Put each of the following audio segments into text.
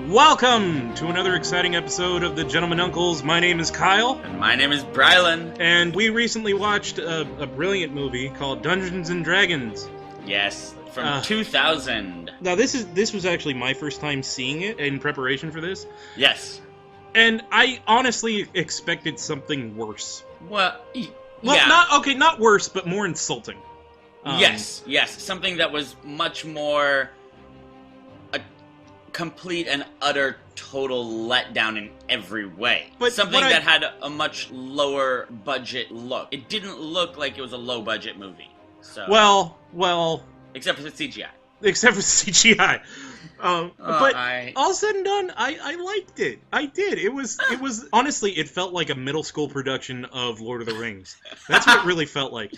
Welcome to another exciting episode of the Gentleman Uncles. My name is Kyle. And my name is Brylan. And we recently watched a brilliant movie called Dungeons and Dragons. Yes, from 2000. Now this was actually my first time seeing it in preparation for this. Yes. And I honestly expected something worse. Well, yeah. Not worse, but more insulting. Yes. Something that was much more a complete and utter total letdown in every way. But something that had a much lower budget look. It didn't look like it was a low budget movie. So Well. Except for the CGI. But all said and done, I liked it. I did. It was honestly, it felt like a middle school production of Lord of the Rings. That's what it really felt like.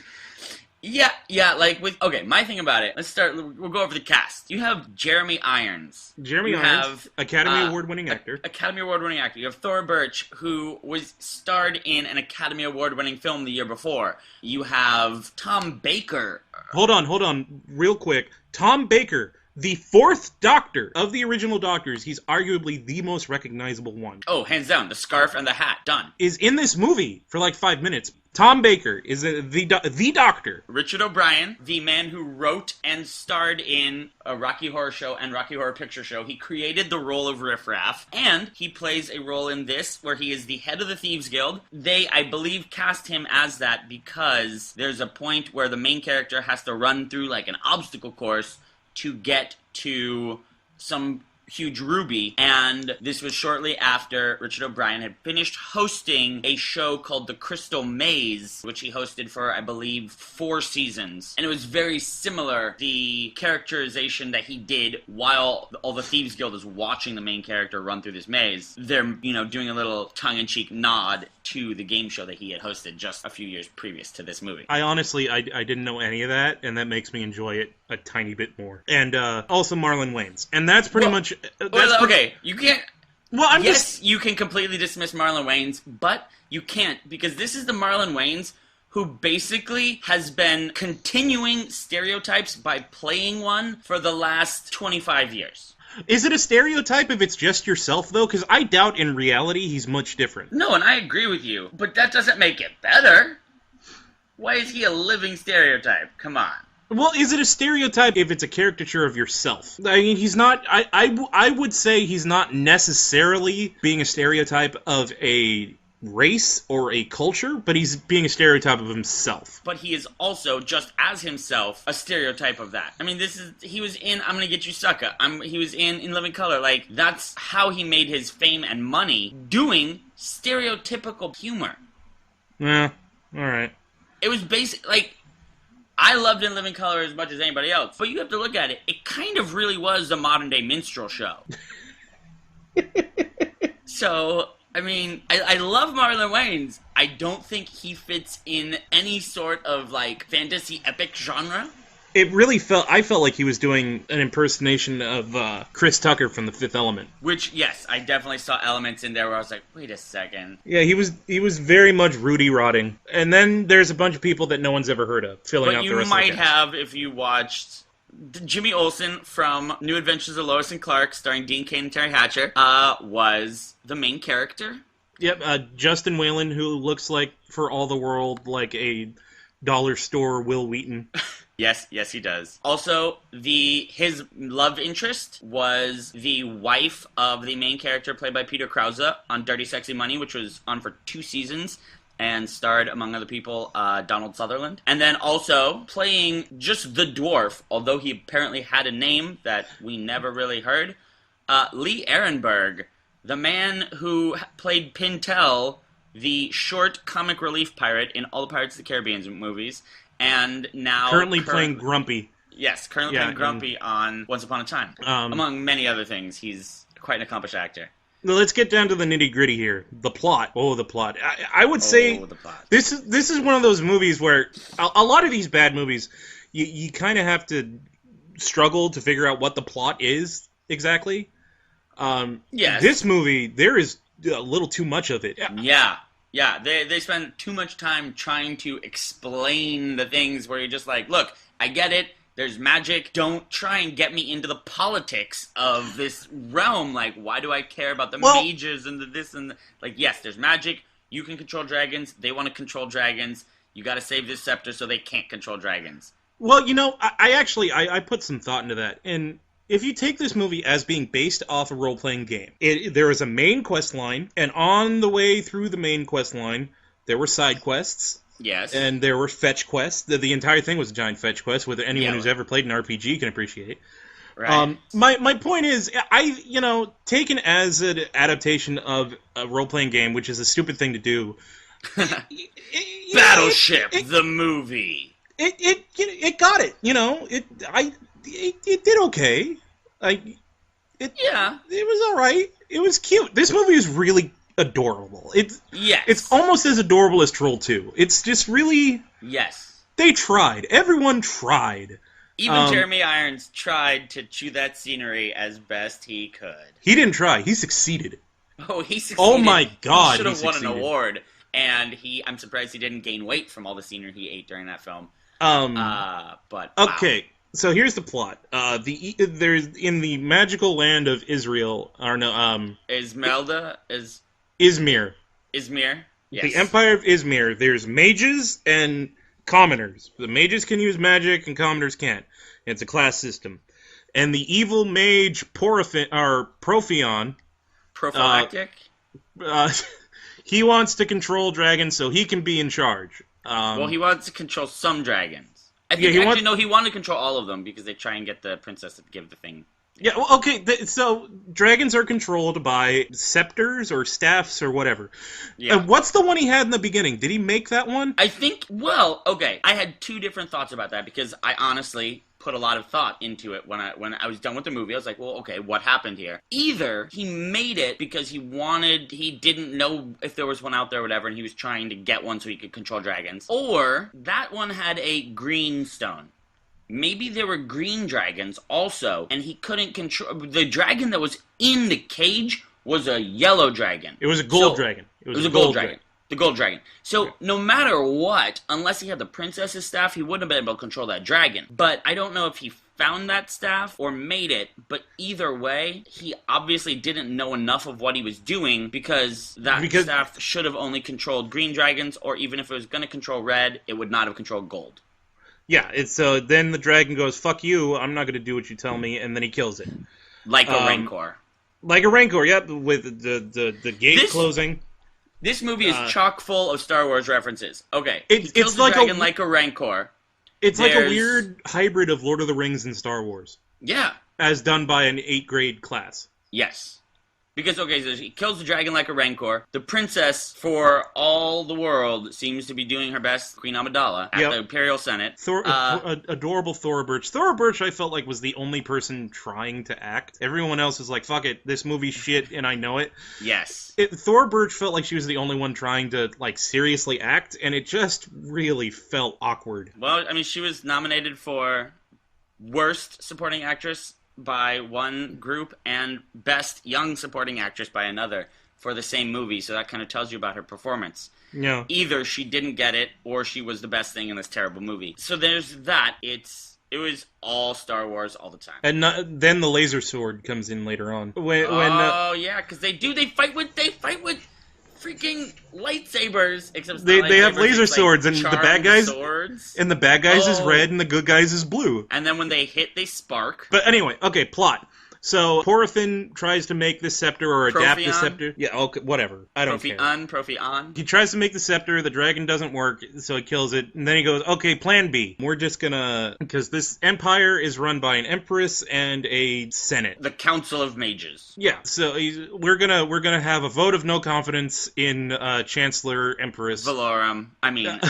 Yeah, my thing about it, we'll go over the cast. You have Jeremy Irons. Academy Award-winning actor. Academy Award-winning actor. You have Thora Birch, who was starred in an Academy Award-winning film the year before. You have Tom Baker. Hold on, real quick. Tom Baker, the fourth Doctor of the original Doctors, he's arguably the most recognizable one. Oh, hands down, the scarf and the hat, done. Is in this movie for like 5 minutes. Tom Baker is the Doctor. Richard O'Brien, the man who wrote and starred in a Rocky Horror Show and Rocky Horror Picture Show. He created the role of Riff Raff, and he plays a role in this where he is the head of the Thieves Guild. They, I believe, cast him as that because there's a point where the main character has to run through like an obstacle course to get to some huge ruby, and this was shortly after Richard O'Brien had finished hosting a show called The Crystal Maze, which he hosted for, I believe, 4 seasons. And it was very similar, the characterization that he did while all the Thieves Guild is watching the main character run through this maze. They're, doing a little tongue-in-cheek nod to the game show that he had hosted just a few years previous to this movie. I honestly didn't know any of that, and that makes me enjoy it a tiny bit more. And also Marlon Wayans. And that's pretty much... you can't... Well, you can completely dismiss Marlon Wayans, but you can't, because this is the Marlon Wayans who basically has been continuing stereotypes by playing one for the last 25 years. Is it a stereotype if it's just yourself, though? Because I doubt in reality he's much different. No, and I agree with you, but that doesn't make it better. Why is he a living stereotype? Come on. Well, is it a stereotype if it's a caricature of yourself? I mean, he's not... I would say he's not necessarily being a stereotype of a race or a culture, but he's being a stereotype of himself. But he is also, just as himself, a stereotype of that. I mean, he was in I'm Gonna Get You Sucker. He was in Living Color. Like, that's how he made his fame and money, doing stereotypical humor. Yeah, alright. It was I loved In Living Color as much as anybody else, but you have to look at it. It kind of really was a modern-day minstrel show. So, I mean, I love Marlon Wayans. I don't think he fits in any sort of, fantasy epic genre. It really I felt like he was doing an impersonation of Chris Tucker from The Fifth Element. Which, yes, I definitely saw elements in there where I was like, wait a second. Yeah, he was very much Rudy rotting. And then there's a bunch of people that no one's ever heard of filling out the rest of the cast. But you might have if you watched Jimmy Olsen from New Adventures of Lois and Clark, starring Dean Cain and Terry Hatcher, was the main character. Yep, Justin Whalen, who looks like, for all the world, like a dollar store Will Wheaton. Yes, he does. Also, his love interest was the wife of the main character played by Peter Krause on Dirty Sexy Money, which was on for 2 seasons and starred, among other people, Donald Sutherland. And then also playing just the dwarf, although he apparently had a name that we never really heard, Lee Ehrenberg, the man who played Pintel, the short comic relief pirate in all the Pirates of the Caribbean movies, and now... Currently playing Grumpy. Yes, playing Grumpy on Once Upon a Time. Among many other things, he's quite an accomplished actor. Well, let's get down to the nitty-gritty here. The plot. Oh, the plot. I would say the plot. This is one of those movies where a lot of these bad movies, you kind of have to struggle to figure out what the plot is exactly. Yes. This movie, there is a little too much of it. Yeah, they spend too much time trying to explain the things where you're just like, look, I get it, There's magic. Don't try and get me into the politics of this realm. Like, why do I care about the mages and the this and the... Like, yes, there's magic. You can control dragons. They want to control dragons. You got to save this scepter so they can't control dragons. Well, I put some thought into that. And if you take this movie as being based off a role-playing game, there is a main quest line, and on the way through the main quest line, there were side quests. Yes. And there were fetch quests. The entire thing was a giant fetch quest, with anyone who's ever played an RPG can appreciate. Right. My point is, taken as an adaptation of a role-playing game, which is a stupid thing to do. Battleship, the movie. It got it. It did okay. It was all right. It was cute. This movie is really adorable. It's almost as adorable as Troll 2. It's just really... Yes. They tried. Everyone tried. Even Jeremy Irons tried to chew that scenery as best he could. He didn't try. He succeeded. Oh, he succeeded. Oh my God, he should have won an award. And I'm surprised he didn't gain weight from all the scenery he ate during that film. But okay, so here's the plot. There's in the magical land of Israel, Izmir. Izmir. Yes. The Empire of Izmir. There's mages and commoners. The mages can use magic and commoners can't. It's a class system. And the evil mage Profion. Prophylactic. He wants to control dragons so he can be in charge. He wants to control some dragons. He wanted to control all of them because they try and get the princess to give the thing. Yeah, well, okay, so dragons are controlled by scepters or staffs or whatever. Yeah. What's the one he had in the beginning? Did he make that one? I think, I had two different thoughts about that because I honestly put a lot of thought into it when I was done with the movie. I was like, well, okay, what happened here? Either he made it because he didn't know if there was one out there or whatever, and he was trying to get one so he could control dragons, or that one had a green stone. Maybe there were green dragons also, and he couldn't control... The dragon that was in the cage was a yellow dragon. It was a gold dragon. It was a gold dragon. The gold dragon. So, no matter what, unless he had the princess's staff, he wouldn't have been able to control that dragon. But I don't know if he found that staff or made it, but either way, he obviously didn't know enough of what he was doing because staff should have only controlled green dragons, or even if it was going to control red, it would not have controlled gold. Yeah, then the dragon goes, fuck you, I'm not going to do what you tell me, and then he kills it. Like a Rancor. Like a Rancor, yep, with the gate closing. This movie is chock full of Star Wars references. Okay, he kills the dragon like a Rancor. It's like a weird hybrid of Lord of the Rings and Star Wars. Yeah. As done by an 8th grade class. Yes. Because, so he kills the dragon like a Rancor. The princess, for all the world, seems to be doing her best, Queen Amidala, at the Imperial Senate. Adorable Thora Birch. Thora Birch, I felt like, was the only person trying to act. Everyone else is like, fuck it, this movie's shit, and I know it. Yes. Thora Birch felt like she was the only one trying to, seriously act, and it just really felt awkward. Well, I mean, she was nominated for Worst Supporting Actress by one group and Best Young Supporting Actress by another for the same movie, so that kind of tells you about her performance. Yeah. Either she didn't get it, or she was the best thing in this terrible movie. So there's that. It was all Star Wars all the time. And then the laser sword comes in later on. Yeah, because they fight with freaking lightsabers, except they have laser swords, and the bad guys swords. And the bad guys is red, and the good guys is blue. And then when they hit, they spark. But anyway, okay, plot. So Porothin tries to make the scepter or adapt the scepter. Yeah, okay, whatever. I don't care. Profion. He tries to make the scepter, the dragon doesn't work, so he kills it, and then he goes, okay, plan B. We're just gonna... Because this empire is run by an empress and a senate. The Council of Mages. Yeah, so we're gonna have a vote of no confidence in Chancellor Empress. Valorum. I mean,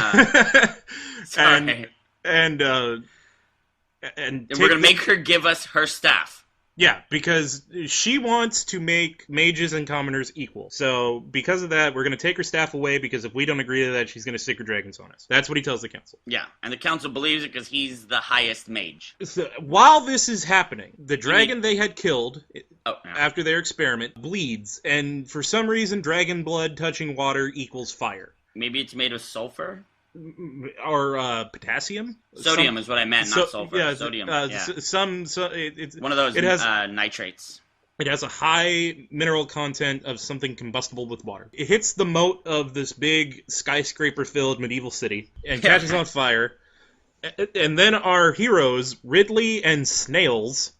sorry. And we're gonna make her give us her staff. Yeah, because she wants to make mages and commoners equal. So, because of that, we're going to take her staff away, because if we don't agree to that, she's going to stick her dragons on us. That's what he tells the council. Yeah, and the council believes it because he's the highest mage. So, while this is happening, the dragon they had killed after their experiment bleeds, and for some reason, dragon blood touching water equals fire. Maybe it's made of sulfur? or potassium. Sodium is what I meant, not sulfur. Yeah, Sodium. It's one of those it has nitrates. It has a high mineral content of something combustible with water. It hits the moat of this big skyscraper-filled medieval city and catches on fire. And then our heroes, Ridley and Snails,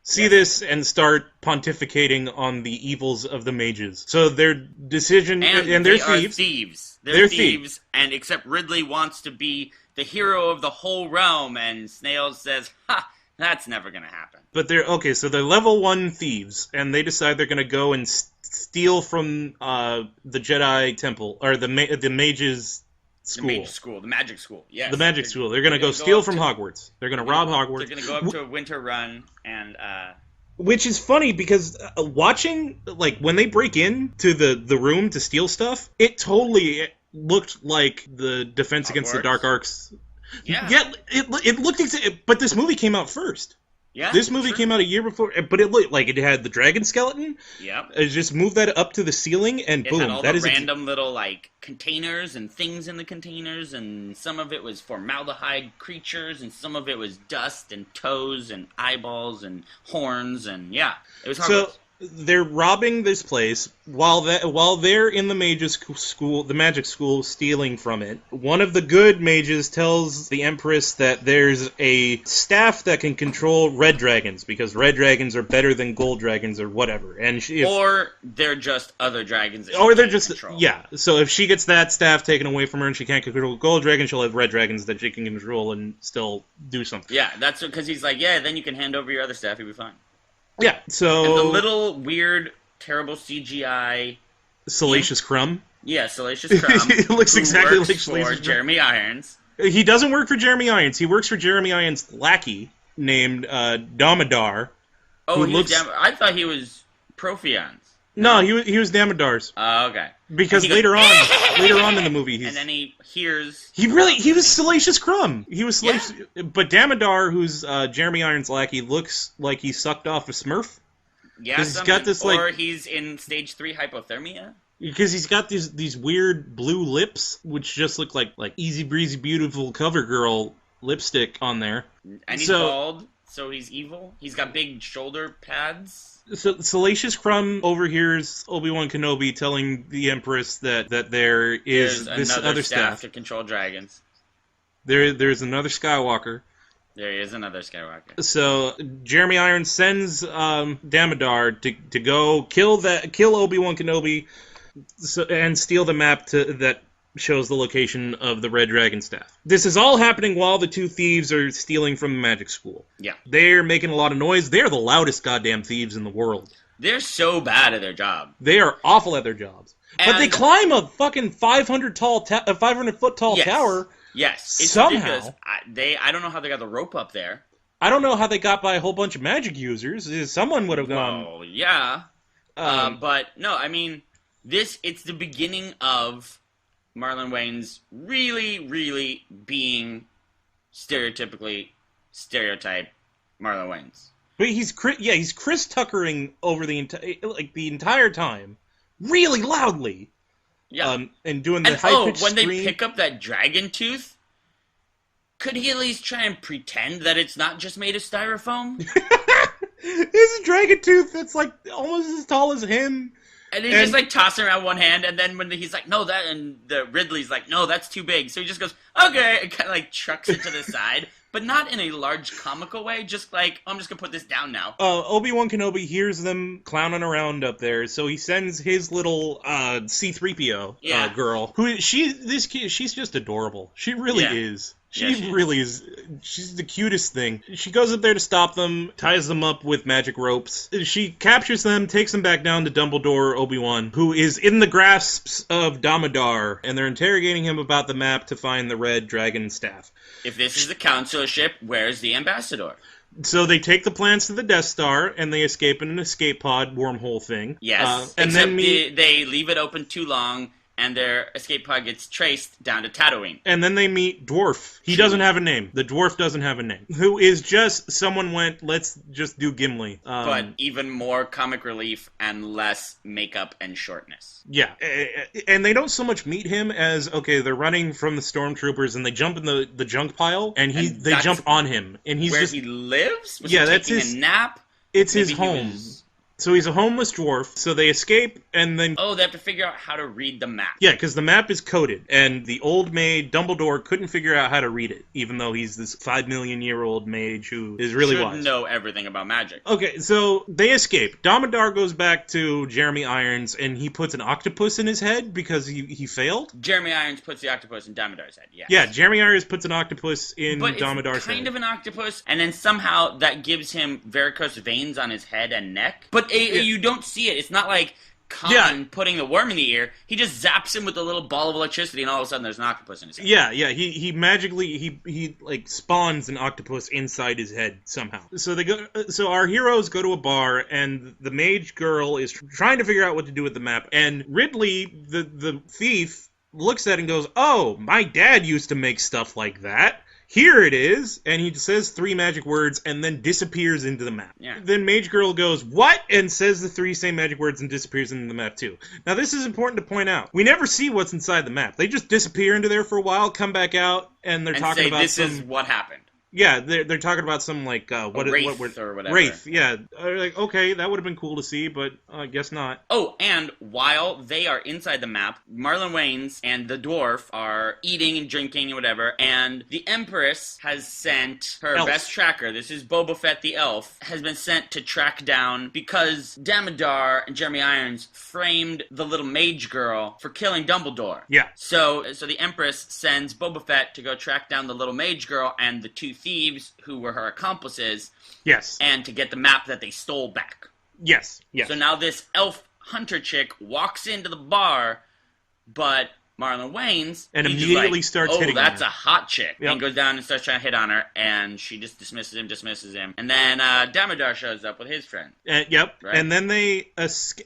see this and start pontificating on the evils of the mages. So their decision... And they're thieves. Thieves. They're thieves, and except Ridley wants to be the hero of the whole realm, and Snails says, ha! That's never going to happen. But they're level 1 thieves, and they decide they're going to go and steal from the Jedi Temple, or the mages' school. The magic school, yes. The magic school. They're going to go steal from Hogwarts. They're going to rob Hogwarts. They're going to go up to a winter run, and... Which is funny, because watching, like, when they break into the room to steal stuff, it totally looked like the Defense Against the Dark Arts... Yeah, it looked but this movie came out first. Yeah, this movie came out a year before, but it looked like it had the dragon skeleton. Yep. Just move that up to the ceiling, and boom, had all the random little like containers and things in the containers, and some of it was formaldehyde creatures, and some of it was dust and toes and eyeballs and horns, and yeah, it was hard. So they're robbing this place while they're in the magic school, stealing from it. One of the good mages tells the Empress that there's a staff that can control red dragons, because red dragons are better than gold dragons or whatever. And or they're just other dragons. Or they're just control. Yeah. So if she gets that staff taken away from her and she can't control gold dragons, she'll have red dragons that she can control and still do something. Yeah, that's because he's like, yeah, then you can hand over your other staff, you'll be fine. Yeah, so... And the little, weird, terrible CGI... Salacious Crumb? Yeah, Salacious Crumb. It looks exactly like Salacious Crumb. Jeremy Irons. He doesn't work for Jeremy Irons. He works for Jeremy Irons' lackey, named Damodar. Oh, I thought he was Prophion's. No, he was Damodar's. Oh, okay. Because later on in the movie, and then he hears... He was Salacious Crumb. He was Salacious... Yeah. But Damodar, who's Jeremy Irons' lackey, looks like he sucked off a Smurf. Yeah, he's got this, or he's in stage 3 hypothermia. Because he's got these weird blue lips, which just look like easy breezy beautiful CoverGirl lipstick on there. And he's bald, so he's evil. He's got big shoulder pads. So Salacious Crumb overhears Obi-Wan Kenobi telling the Empress that there's this other staff to control dragons. There's another Skywalker. There is another Skywalker. So Jeremy Irons sends Damodar to go kill Obi-Wan Kenobi, and steal the map that shows the location of the Red Dragon staff. This is all happening while the two thieves are stealing from the magic school. Yeah. They're making a lot of noise. They're the loudest goddamn thieves in the world. They're so bad at their job. They are awful at their jobs. But they climb a fucking 500-foot tall tower. Yes. It's somehow. Ridiculous. I don't know how they got the rope up there. I don't know how they got by a whole bunch of magic users. Someone would have gone... Oh, yeah. But, no, I mean, it's the beginning of Marlon Wayans really, really being stereotyped Marlon Wayans. But he's Chris Tuckering over the entire time, really loudly. Yeah. And doing the high-pitched when scream. They pick up that dragon tooth, could he at least try and pretend that it's not just made of styrofoam? It's a dragon tooth that's like almost as tall as him. And he's just like tossing around one hand, and then when he's like, no, that, and the Ridley's like, no, that's too big. So he just goes, okay, and kind of like chucks it to the side, but not in a large comical way, just like, I'm just going to put this down now. Obi-Wan Kenobi hears them clowning around up there, so he sends his little C-3PO girl, she's just adorable. She really is. She really is. She's the cutest thing. She goes up there to stop them, ties them up with magic ropes. She captures them, takes them back down to Dumbledore Obi-Wan, who is in the grasps of Damodar, and they're interrogating him about the map to find the red dragon staff. If this is the council ship, where's the ambassador? So they take the plans to the Death Star, and they escape in an escape pod wormhole thing. Yes, and except then they leave it open too long, and their escape pod gets traced down to Tatooine. And then they meet Dwarf. He doesn't have a name. The dwarf doesn't have a name. Who is just someone went, let's just do Gimli. But even more comic relief and less makeup and shortness. Yeah. And they don't so much meet him as, okay, they're running from the stormtroopers and they jump in the junk pile and they jump on him. And he's where just... he lives? Was yeah, he that's taking a nap? It's Maybe his home. So he's a homeless dwarf, so they escape, and then... Oh, they have to figure out how to read the map. Yeah, because the map is coded, and the old maid, Dumbledore, couldn't figure out how to read it, even though he's this 5 million-year-old mage who is really wise. Should know everything about magic. Okay, so they escape. Damodar goes back to Jeremy Irons, and he puts an octopus in his head because he failed? Jeremy Irons puts the octopus in Damodar's head, yes. Yeah, Jeremy Irons puts an octopus in Damodar's head. But it's kind of an octopus, and then somehow that gives him varicose veins on his head and neck. But you don't see it. It's not like Khan putting the worm in the ear. He just zaps him with a little ball of electricity, and all of a sudden there's an octopus in his head. Yeah. He magically he like spawns an octopus inside his head somehow. So they go. So our heroes go to a bar, and the mage girl is trying to figure out what to do with the map. And Ridley, the thief, looks at it and goes, "Oh, my dad used to make stuff like that. Here it is," and he says 3 magic words and then disappears into the map. Yeah. Then Mage Girl goes, "What?" and says the 3 same magic words and disappears into the map too. Now this is important to point out. We never see what's inside the map. They just disappear into there for a while, come back out, and they're talking about this is what happened. Yeah, they're talking about some, like, Wraith or whatever. Wraith, yeah. Like, okay, that would have been cool to see, but I guess not. Oh, and while they are inside the map, Marlon Wayans and the dwarf are eating and drinking and whatever, and the Empress has sent her best tracker, this is Boba Fett the elf, has been sent to track down because Damodar and Jeremy Irons framed the little mage girl for killing Dumbledore. Yeah. So the Empress sends Boba Fett to go track down the little mage girl and the 2 thieves who were her accomplices. Yes. And to get the map that they stole back. Yes. So now this elf hunter chick walks into the bar, but Marlon Wayans... And immediately starts hitting on her. Oh, that's a hot chick. Yep. And goes down and starts trying to hit on her, and she just dismisses him. And then Damodar shows up with his friend. Yep. Right? And then they...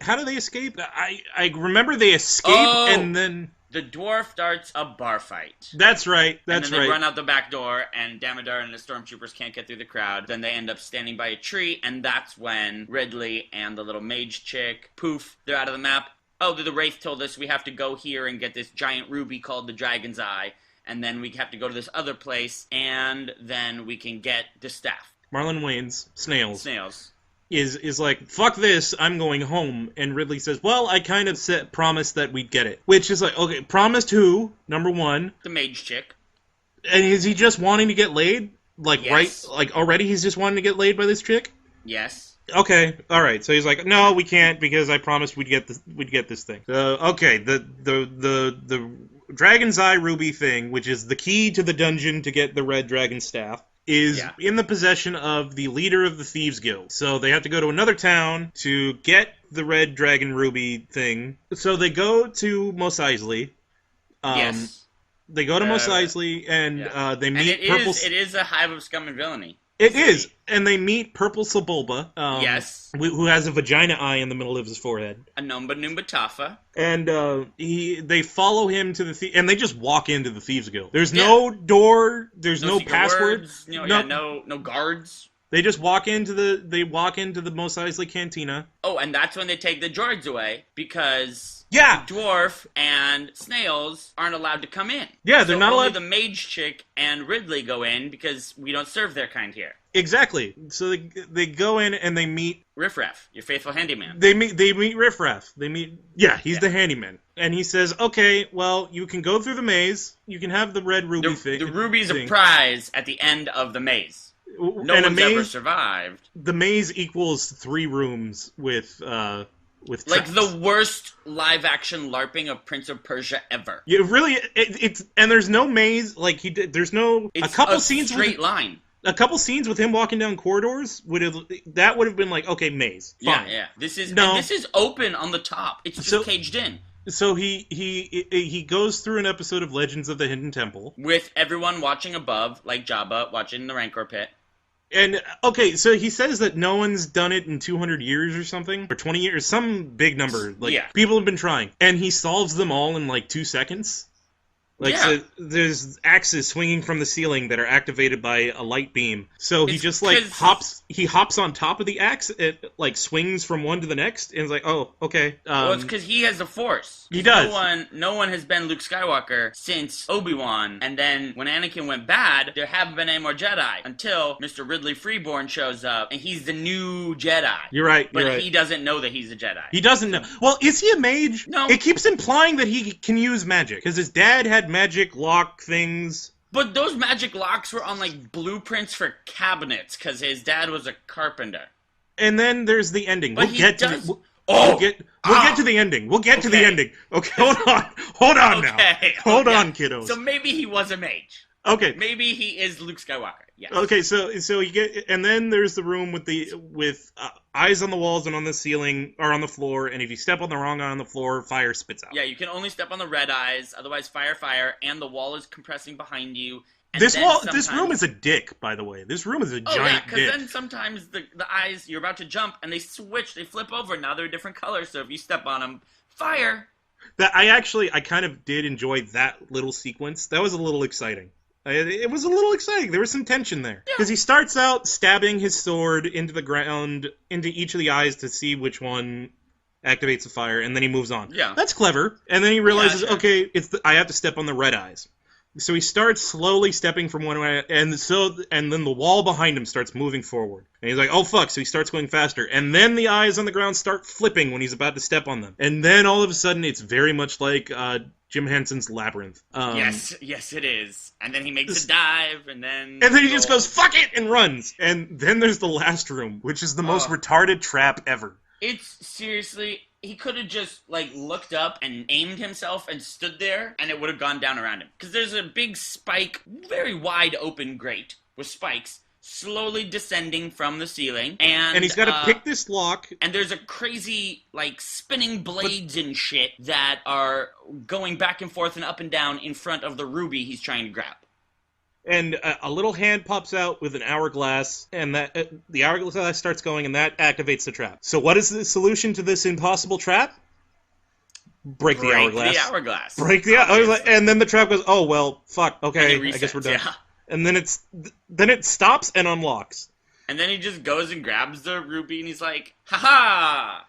How do they escape? I remember they escape, and then... The dwarf starts a bar fight. That's right. And then they run out the back door, and Damodar and the stormtroopers can't get through the crowd. Then they end up standing by a tree, and that's when Ridley and the little mage chick, poof, they're out of the map. Oh, the Wraith told us we have to go here and get this giant ruby called the Dragon's Eye, and then we have to go to this other place, and then we can get the staff. Marlon Wayans, Snails. Is like, fuck this, I'm going home. And Ridley says, well, I kind of promised that we'd get it. Which is like, okay, promised who? Number one. The mage chick. And is he just wanting to get laid? Like, yes. Right? Like, already he's just wanting to get laid by this chick? Yes. Okay, alright. So he's like, no, we can't because I promised we'd get this thing. Okay, the Dragon's Eye Ruby thing, which is the key to the dungeon to get the Red Dragon Staff, is in the possession of the leader of the Thieves Guild. So they have to go to another town to get the Red Dragon Ruby thing. So they go to Mos Eisley. Yes. They go to Mos Eisley, and they meet Purple... It is a hive of scum and villainy. It is, and they meet Purple Sebulba, yes, who has a vagina eye in the middle of his forehead. A Numba Numba Tafa. And they follow him to the and they just walk into the Thieves Guild. There's no door, there's no password, words, no guards. They just walk into the Mos Eisley Cantina. Oh, and that's when they take the droids away because the dwarf and Snails aren't allowed to come in. Yeah, they're not allowed. The mage chick and Ridley go in because we don't serve their kind here. Exactly. So they go in and they meet Riffraff, your faithful handyman. They meet Riffraff. He's the handyman. And he says, okay, well, you can go through the maze. You can have the red ruby thing. The ruby's a prize at the end of the maze. No one's ever survived. The maze equals 3 rooms with like the worst live-action LARPing of Prince of Persia ever. Yeah, really, it's and there's no maze. Like there's no a couple scenes straight line. A couple scenes with him walking down corridors would have been like, okay, maze. Fine. Yeah. This is open on the top. It's just caged in. So he goes through an episode of Legends of the Hidden Temple with everyone watching above, like Jabba watching the Rancor pit. And, okay, so he says that no one's done it in 200 years or something, or 20 years, some big number. Like, Yeah. people have been trying. And he solves them all in, like, 2 seconds. Like, Yeah. so there's axes swinging from the ceiling that are activated by a light beam. So he It's just, like, 'cause hops on top of the axe, it, like, swings from one to the next, and it's like, oh, okay. Well, it's because he has the Force. He does. No one has been Luke Skywalker since Obi-Wan, and then when Anakin went bad, there haven't been any more Jedi until Mr. Ridley Freeborn shows up, and he's the new Jedi. You're right, But you're right. he doesn't know that he's a Jedi. He doesn't know. Well, is he a mage? No. It keeps implying that he can use magic, because his dad had magic lock things. But those magic locks were on, like, blueprints for cabinets, because his dad was a carpenter. And then there's the ending. But We'll get to the ending. We'll get to the Okay. ending. Okay, hold on now. Hold on, kiddos. So maybe he was a mage. Okay. Maybe he is Luke Skywalker. Yes. Okay, so you get, and then there's the room with eyes on the walls and on the ceiling or on the floor, and if you step on the wrong eye on the floor, fire spits out. Yeah, you can only step on the red eyes, otherwise fire, and the wall is compressing behind you. And This then this room is a dick, by the way. This room is a giant because dick. then sometimes the eyes, you're about to jump, and they flip over, now they're a different color, so if you step on them, fire! That I kind of did enjoy that little sequence. That was a little exciting. It was a little exciting. There was some tension there. Because he starts out stabbing his sword into the ground, into each of the eyes to see which one activates the fire, and then he moves on. Yeah. That's clever. And then he realizes, sure. okay, I have to step on the red eyes. So he starts slowly stepping from one way, and then the wall behind him starts moving forward. And he's like, oh fuck, so he starts going faster. And then the eyes on the ground start flipping when he's about to step on them. And then all of a sudden, it's very much like Jim Henson's Labyrinth. Yes, it is. And then he makes a dive, and then... And then he just goes, fuck it, and runs. And then there's the last room, which is the most retarded trap ever. It's seriously... He could have just, like, looked up and aimed himself and stood there, and it would have gone down around him. Because there's a big spike, very wide open grate with spikes, slowly descending from the ceiling. And he's got to pick this lock. And there's a crazy, like, spinning blades and shit that are going back and forth and up and down in front of the ruby he's trying to grab. And a little hand pops out with an hourglass, and the hourglass starts going, and that activates the trap. So what is the solution to this impossible trap? Break the hourglass. Break the hourglass. And then the trap goes, oh, well, fuck, okay, I guess we're done. Yeah. And then it stops and unlocks. And then he just goes and grabs the ruby, and he's like, ha-ha!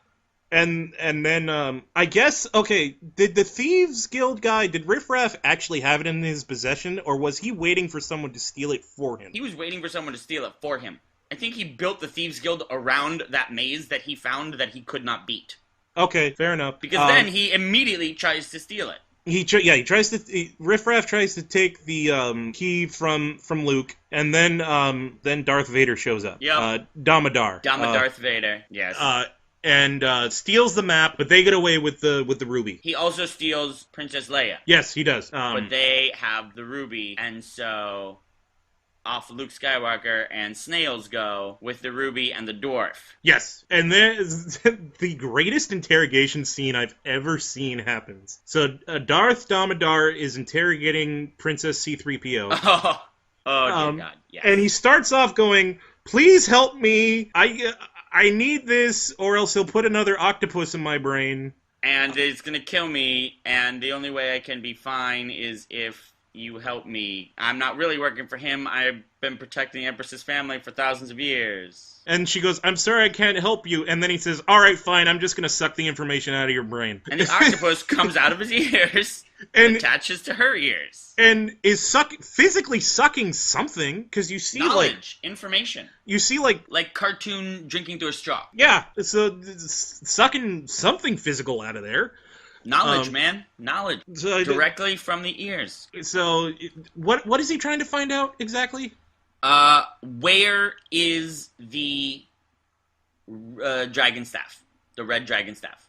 And then, I guess, okay, did the Thieves Guild guy, did Riff Raff actually have it in his possession, or was he waiting for someone to steal it for him? He was waiting for someone to steal it for him. I think he built the Thieves Guild around that maze that he found that he could not beat. Okay, fair enough. Because then he immediately tries to steal it. Riff Raff tries to take the key from Luke, and then Darth Vader shows up. Yep. Damodar. Darth Vader, yes. And steals the map, but they get away with the ruby. He also steals Princess Leia. Yes, he does. But they have the ruby, and so off Luke Skywalker and Snails go with the ruby and the dwarf. Yes, and there's the greatest interrogation scene I've ever seen happens. So Darth Damodar is interrogating Princess C-3PO. Oh dear God, yes. And he starts off going, please help me, I need this, or else he'll put another octopus in my brain. And it's gonna kill me, and the only way I can be fine is if you help me. I'm not really working for him. I've been protecting the Empress's family for thousands of years. And she goes, I'm sorry, I can't help you. And then he says, all right, fine, I'm just gonna suck the information out of your brain. And the octopus comes out of his ears and attaches to her ears. And is physically sucking something, because you see, knowledge, information. You see, like cartoon drinking through a straw. Yeah, so sucking something physical out of there. Knowledge, man. Knowledge. Directly from the ears. So, what is he trying to find out exactly? Where is the dragon staff? The red dragon staff.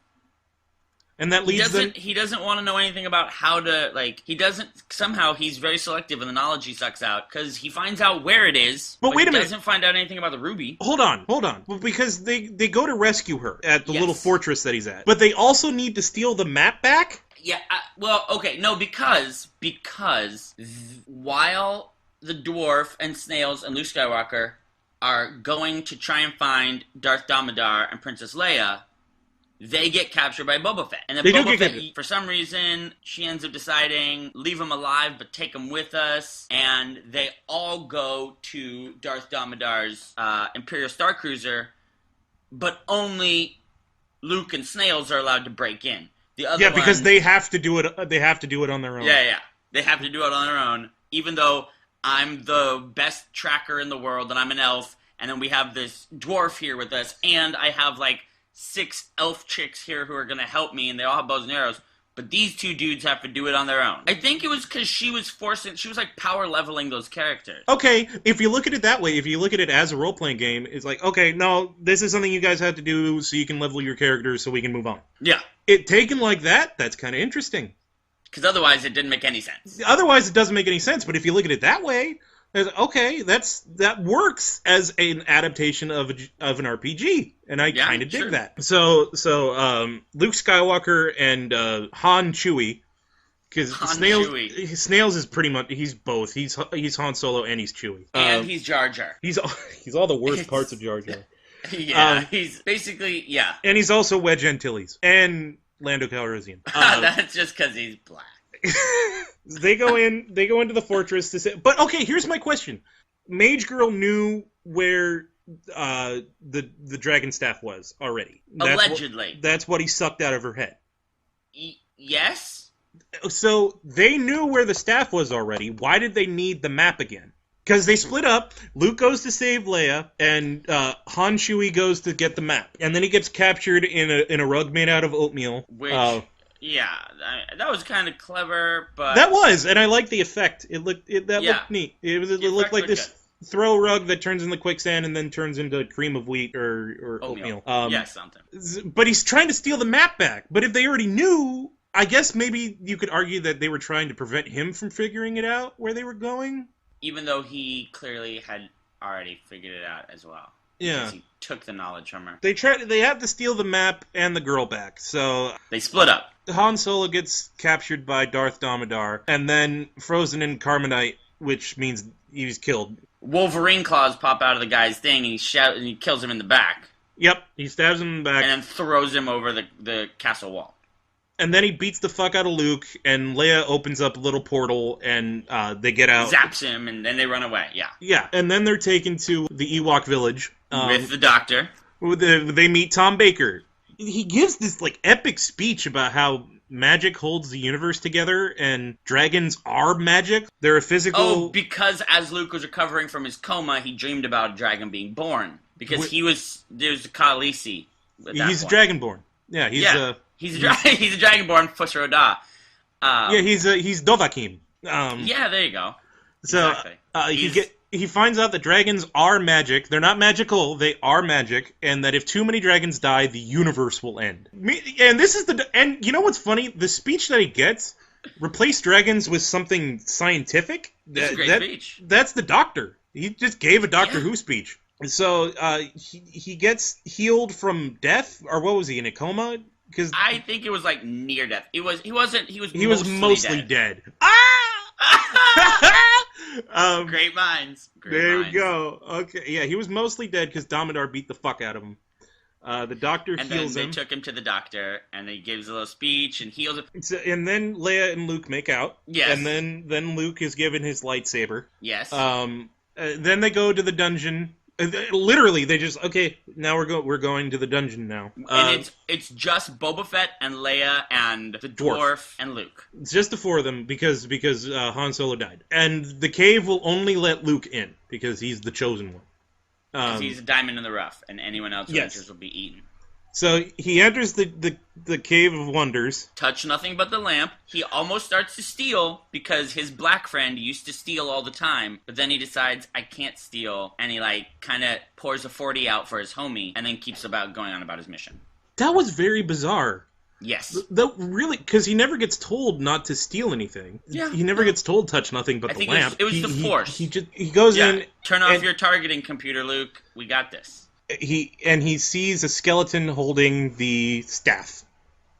And that leads He doesn't want to know anything about how to, somehow he's very selective in the knowledge he sucks out, because he finds out where it is, but wait a minute. He doesn't find out anything about the ruby. Hold on. Well, because they go to rescue her at the little fortress that he's at. But they also need to steal the map back? Yeah, because while the dwarf and Snails and Luke Skywalker are going to try and find Darth Damodar and Princess Leia, they get captured by Boba Fett. And then Boba Fett, for some reason, she ends up deciding, leave him alive, but take him with us. And they all go to Darth Damodar's Imperial Star Cruiser, but only Luke and Snails are allowed to break in. The other because they have to do it. They have to do it on their own. Yeah. They have to do it on their own, even though I'm the best tracker in the world, and I'm an elf, and then we have this dwarf here with us, and I have, like, 6 elf chicks here who are going to help me, and they all have bows and arrows, but these 2 dudes have to do it on their own. I think it was because she was like, power leveling those characters. Okay, if you look at it that way, if you look at it as a role-playing game, it's like, okay, no, this is something you guys have to do so you can level your characters so we can move on. Yeah. It taken like that, that's kind of interesting. Because otherwise it didn't make any sense. Otherwise it doesn't make any sense, but if you look at it that way, okay, that works as an adaptation of an RPG, and I kind of dig that. So Luke Skywalker and Han Chewie, because Snails is pretty much, he's both. He's Han Solo and he's Chewie, and he's Jar Jar. He's all the worst parts of Jar Jar. Yeah, he's basically and he's also Wedge Antilles and Lando Calrissian. That's just because he's black. They go into the fortress to say, but okay, here's my question. Mage Girl knew where the dragon staff was already. Allegedly. That's what he sucked out of her head. Yes? So they knew where the staff was already. Why did they need the map again? Because they split up. Luke goes to save Leia, and Han Chewie goes to get the map. And then he gets captured in a rug made out of oatmeal. Which... yeah, that was kind of clever, but... That was, and I liked the effect. Looked neat. It looked like this throw rug that turns into quicksand and then turns into cream of wheat or oatmeal. Something. But he's trying to steal the map back. But if they already knew, I guess maybe you could argue that they were trying to prevent him from figuring it out where they were going. Even though he clearly had already figured it out as well. Yeah. Because he took the knowledge from her. They have to steal the map and the girl back, so... They split up. Han Solo gets captured by Darth Damodar, and then frozen in carbonite, which means he's killed. Wolverine claws pop out of the guy's thing, and he kills him in the back. Yep, he stabs him in the back. And then throws him over the castle wall. And then he beats the fuck out of Luke, and Leia opens up a little portal, and they get out. Zaps him, and then they run away, yeah. Yeah, and then they're taken to the Ewok village. With the doctor. They meet Tom Baker. He gives this, like, epic speech about how magic holds the universe together, and dragons are magic. They're a physical... Oh, because as Luke was recovering from his coma, he dreamed about a dragon being born. Because there's a Khaleesi at that He's point. a dragonborn. Yeah, he's a dragonborn Fusha Oda. He's Dovahkiin. Yeah, there you go. So Exactly. He finds out that dragons are magic. They're not magical. They are magic, and that if too many dragons die, the universe will end. And you know what's funny? The speech that he gets, replace dragons with something scientific. That's a great speech. That's the Doctor. He just gave a Doctor Who speech. So he gets healed from death, or what was he, in a coma? Because I think it was like near death. He was mostly dead. Great minds. There you go. Okay, yeah, he was mostly dead because Damodar beat the fuck out of him. The Doctor heals him. And then they took him to the Doctor, and he gives a little speech and heals him. And then Leia and Luke make out. Yes. And then Luke is given his lightsaber. Yes. Then they go to the dungeon. Literally, they just, okay, now we're going to the dungeon now. And it's just Boba Fett and Leia and the dwarf and Luke. It's just the 4 of them because Han Solo died. And the cave will only let Luke in because he's the chosen one. Because he's a diamond in the rough, and anyone else who enters will be eaten. So he enters the Cave of Wonders. Touch nothing but the lamp. He almost starts to steal because his black friend used to steal all the time. But then he decides, I can't steal. And he kind of pours a 40 out for his homie and then keeps going on about his mission. That was very bizarre. Yes. Really, because he never gets told not to steal anything. Yeah. He never gets told touch nothing but the lamp. It was the Force. He goes in. Turn off your targeting computer, Luke. We got this. He sees a skeleton holding the staff.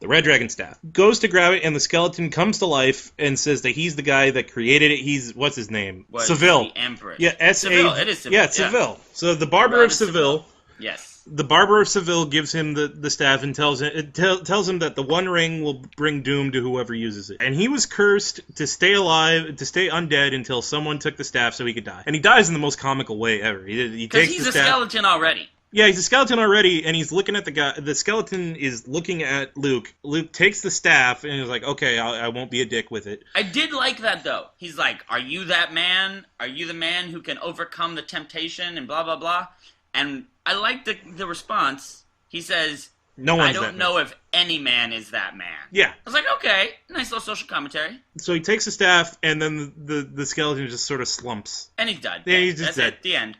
The Red Dragon staff. Goes to grab it, and the skeleton comes to life and says that he's the guy that created it. What's his name? Seville. The Empress. Yeah, Seville. It is Seville. Yeah, it's Seville. So the Barber of Seville. Yes. The Barber of Seville gives him the staff and tells him that the One Ring will bring doom to whoever uses it. And he was cursed to stay alive, to stay undead until someone took the staff so he could die. And he dies in the most comical way ever. He takes he's the a staff. skeleton already. Yeah, he's a skeleton already, and he's looking at the guy. The skeleton is looking at Luke. Luke takes the staff, and he's like, okay, I won't be a dick with it. I did like that, though. He's like, are you that man? Are you the man who can overcome the temptation and blah, blah, blah? And I like the response. He says, no one's I don't know if any man is that man. Yeah. I was like, okay, nice little social commentary. So he takes the staff, and then the skeleton just sort of slumps. And he's dead. Yeah, he's just dead. It, the end.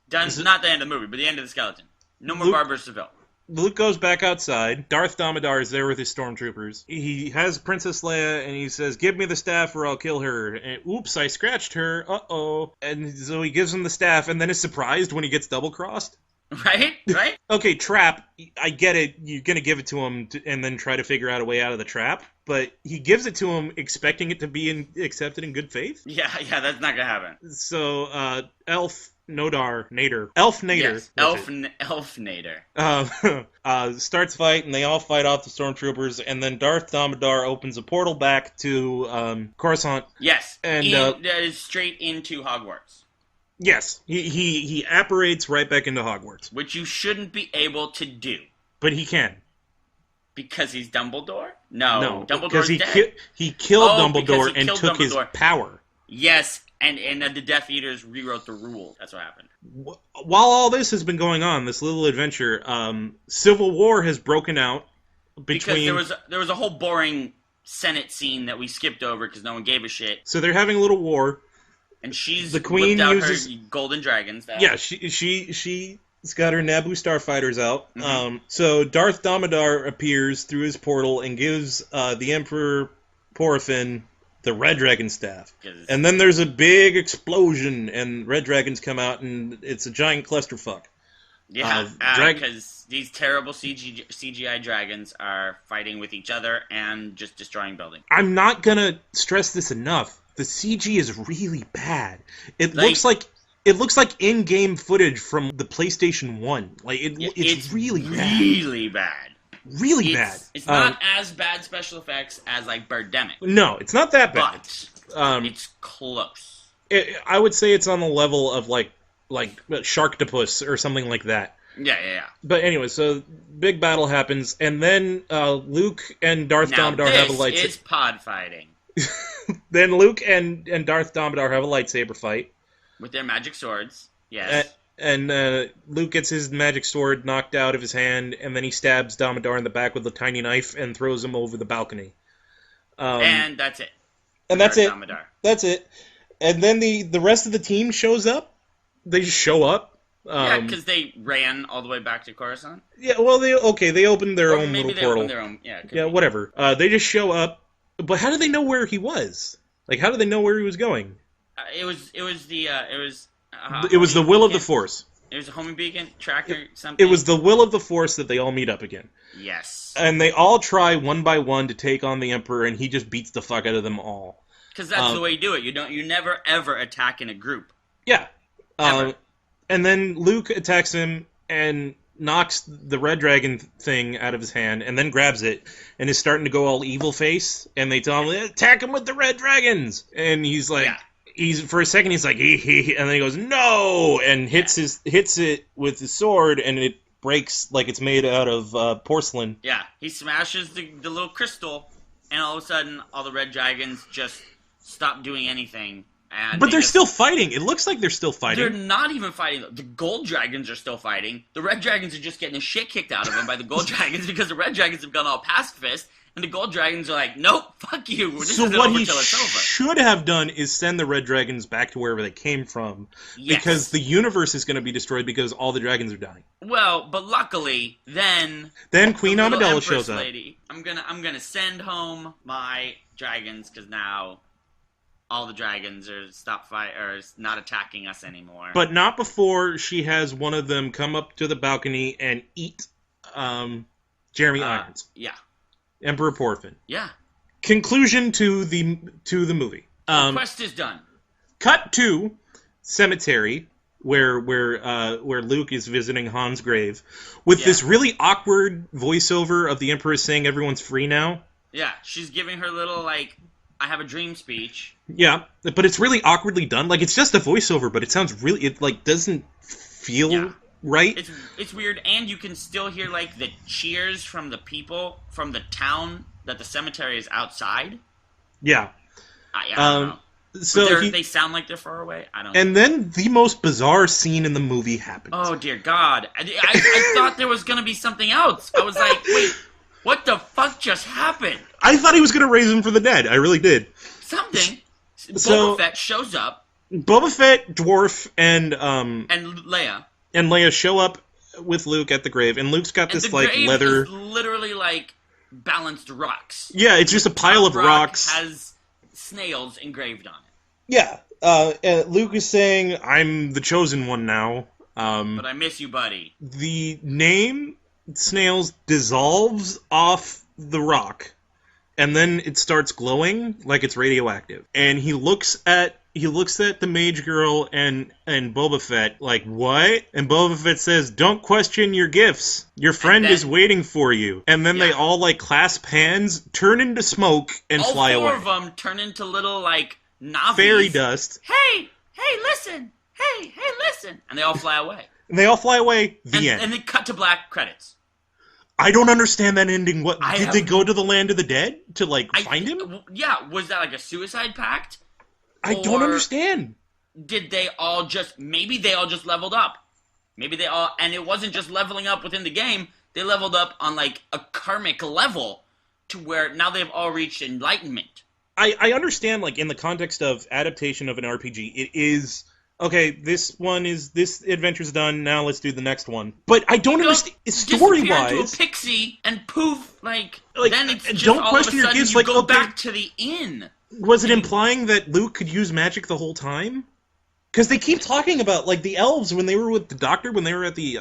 Done. Not the end of the movie, but the end of the skeleton. No more Barber of Seville. Luke goes back outside. Darth Damodar is there with his stormtroopers. He has Princess Leia, and he says, give me the staff or I'll kill her. And, oops, I scratched her. Uh-oh. And so he gives him the staff, and then is surprised when he gets double-crossed. Right? Okay, trap. I get it. You're going to give it to him and then try to figure out a way out of the trap. But he gives it to him expecting it to be accepted in good faith? Yeah, that's not going to happen. So, Elf Nader. Yes, Elf Nader. Starts fight, and they all fight off the stormtroopers, and then Darth Damodar opens a portal back to Coruscant. Yes, and that is straight into Hogwarts. Yes, he apparates right back into Hogwarts. Which you shouldn't be able to do. But he can. Because he's Dumbledore? No, because Dumbledore's he killed Dumbledore and took his power. Yes, and the Death Eaters rewrote the rules. That's what happened. While all this has been going on, this little adventure, Civil War has broken out between... Because there was a whole boring Senate scene that we skipped over because no one gave a shit. So they're having a little war. And she's the queen whipped out uses her golden dragons. Yeah, she's got her Naboo starfighters out. Mm-hmm. So Darth Damodar appears through his portal and gives the Emperor Porphin the Red Dragon staff. And then there's a big explosion, and red dragons come out, and it's a giant clusterfuck. Yeah, because these terrible CGI dragons are fighting with each other and just destroying buildings. I'm not gonna stress this enough. The CG is really bad. It looks like in-game footage from the PlayStation 1. Like it's really bad. Really bad. Really bad. It's not as bad special effects as like Birdemic. No, it's not that bad. But it's close. I would say it's on the level of like Sharktopus or something like that. Yeah. But anyway, so big battle happens, and then Luke and Darth Damodar have a lightsaber. This is pod fighting. Then Luke and Darth Damodar have a lightsaber fight. With their magic swords, yes. And Luke gets his magic sword knocked out of his hand, and then he stabs Damodar in the back with a tiny knife and throws him over the balcony. And that's it. And that's it. Damodar. That's it. And then the rest of the team shows up. They just show up. Yeah, because they ran all the way back to Coruscant. Yeah, well, they opened their own little portal. Opened their own, yeah, whatever. They just show up. But how did they know where he was? Like, how did they know where he was going? It was the will of the Force. It was a homing beacon tracker something. It was the will of the Force that they all meet up again. Yes. And they all try one by one to take on the Emperor, and he just beats the fuck out of them all. Because that's the way you do it. You never ever attack in a group. Yeah. Ever. And then Luke attacks him and knocks the red dragon thing out of his hand, and then grabs it, and is starting to go all evil face, and they tell him, attack him with the red dragons! And he's like, for a second he's like, and then he goes, no! And hits it with his sword, and it breaks like it's made out of porcelain. Yeah, he smashes the little crystal, and all of a sudden, all the red dragons just stop doing anything. But they're still fighting. It looks like they're still fighting. They're not even fighting. The gold dragons are still fighting. The red dragons are just getting the shit kicked out of them by the gold dragons because the red dragons have gone all pacifist, and the gold dragons are like, nope, fuck you. This isn't over till it's over. Should have done is send the red dragons back to wherever they came from, because the universe is going to be destroyed because all the dragons are dying. Well, but luckily, then Queen Amidala shows up. Lady, I'm gonna send home my dragons because now all the dragons are not attacking us anymore. But not before she has one of them come up to the balcony and eat Jeremy Irons. Yeah. Emperor Porphin. Yeah. Conclusion to the movie. The quest is done. Cut to cemetery where Luke is visiting Han's grave with this really awkward voiceover of the Emperor saying everyone's free now. Yeah, she's giving her little, like, I have a dream speech. Yeah, but it's really awkwardly done. Like, it's just a voiceover, but it sounds really... It, like, doesn't feel right. It's weird, and you can still hear, like, the cheers from the people from the town that the cemetery is outside. Yeah. I don't know. So they sound like they're far away. I don't know. And then the most bizarre scene in the movie happens. Oh, dear God. I thought there was going to be something else. I was like, wait, what the fuck just happened? I thought he was going to raise him from the dead. I really did. Something. Boba Fett shows up. Boba Fett, Dwarf, and Leia. And Leia show up with Luke at the grave, and Luke's got this, like, leather... Is literally, like, balanced rocks. Yeah, it's just a pile of rocks. Has snails engraved on it. Yeah. And Luke is saying, I'm the chosen one now. But I miss you, buddy. The name, Snails, dissolves off the rock, and then it starts glowing like it's radioactive. And he looks at the mage girl and Boba Fett like, what? And Boba Fett says, don't question your gifts. Your friend is waiting for you. And then they all, like, clasp hands, turn into smoke, and fly away. All four of them turn into little, like, Navis. Fairy dust. Hey, listen. Hey, listen. And they all fly away. The end. And then cut to black credits. I don't understand that ending. What did they go to the land of the dead to, like, find him? Yeah, was that like a suicide pact? I don't understand. Did they all just... Maybe they all just leveled up. Maybe they all... And it wasn't just leveling up within the game. They leveled up on, like, a karmic level to where now they've all reached enlightenment. I understand, like, in the context of adaptation of an RPG, it is... Okay, this adventure's done, now let's do the next one. But I don't understand... Story-wise... Into a pixie and poof, like then it's just don't all question of a your sudden gifts, you like, go okay, back to the inn. Was it implying that Luke could use magic the whole time? Because they keep talking about, like, the elves, when they were with the doctor, when they were at the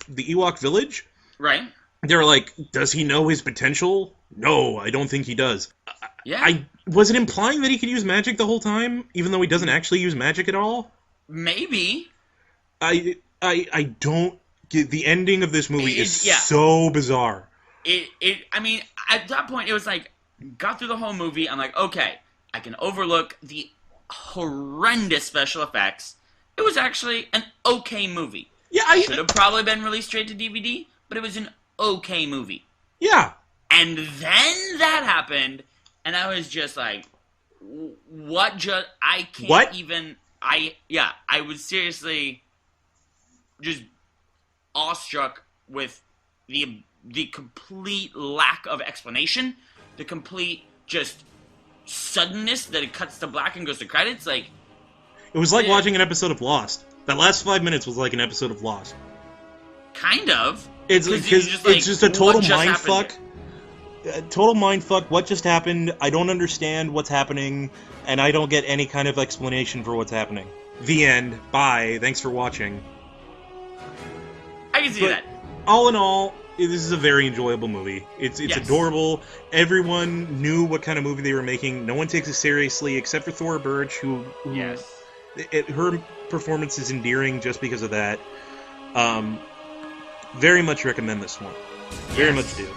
Ewok village. Right. They were like, does he know his potential? No, I don't think he does. Yeah. Was it implying that he could use magic the whole time, even though he doesn't actually use magic at all? Maybe. I don't get... The ending of this movie is so bizarre. I mean, at that point, it was like, got through the whole movie, I'm like, okay, I can overlook the horrendous special effects. It was actually an okay movie. Yeah, should have probably been released straight to DVD, but it was an okay movie. Yeah. And then that happened, and I was just like, what just... I can't what? even... I was seriously just awestruck with the complete lack of explanation, the complete just suddenness that it cuts to black and goes to credits. Like, it was like watching an episode of Lost. That last 5 minutes was like an episode of Lost. Kind of. It's just a total mindfuck. Total mindfuck. What just happened? I don't understand what's happening, and I don't get any kind of explanation for what's happening. The end. Bye. Thanks for watching. I can see that. All in all, this is a very enjoyable movie. It's adorable. Everyone knew what kind of movie they were making. No one takes it seriously except for Thora Birch, who her performance is endearing just because of that. Very much recommend this one. Very much do.